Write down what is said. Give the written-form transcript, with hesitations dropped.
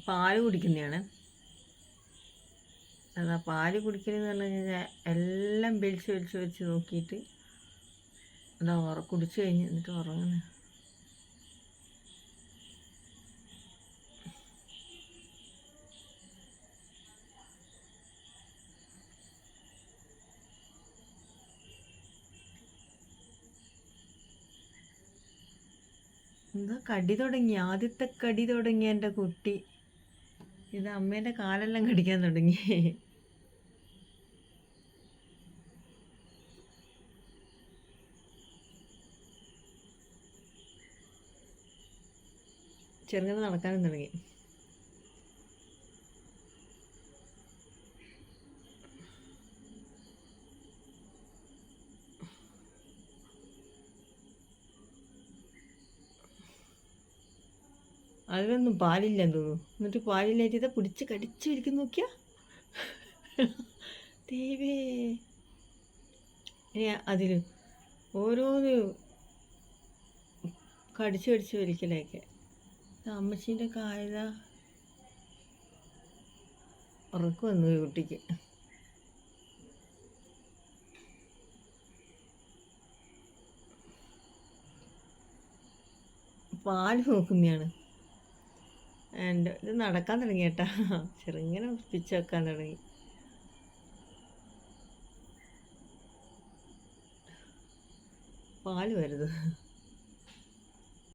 പാല് കുടിക്കുന്നതാണ്. അതാ പാല് കുടിക്കലെന്ന് പറഞ്ഞു കഴിഞ്ഞാൽ എല്ലാം വലിച്ച് വലിച്ച് വെച്ച് നോക്കിയിട്ട് അതാ കുടിച്ചു കഴിഞ്ഞ് എന്നിട്ട് ഉറങ്ങുന്നത്. എന്താ കടി തുടങ്ങി, ആദ്യത്തെ കടി തുടങ്ങി എൻ്റെ കുട്ടി. ഇത് അമ്മേൻ്റെ കാലെല്ലാം കടിക്കാൻ തുടങ്ങി. ചെറുങ്ങനെ നടക്കാനും തുടങ്ങി. അതിലൊന്നും പാലില്ലെന്ന് തോന്നുന്നു. എന്നിട്ട് പാലില്ലാറ്റത് പിടിച്ച് കടിച്ച് ഇരിക്കും നോക്കിയാ ദേവേ. ഇനി അതിൽ ഓരോന്ന് കടിച്ച് കടിച്ച് വലിക്കലൊക്കെ. അമ്മച്ചീൻ്റെ കായത ഉറക്കം വന്നു ഈ കുട്ടിക്ക്. പാല് നോക്കുന്നതാണ്. എൻ്റെ ഇത് നടക്കാൻ തുടങ്ങി കേട്ടാ. ചെറുങ്ങനെ പിച്ച് വെക്കാൻ തുടങ്ങി. പാല് വരുന്നത്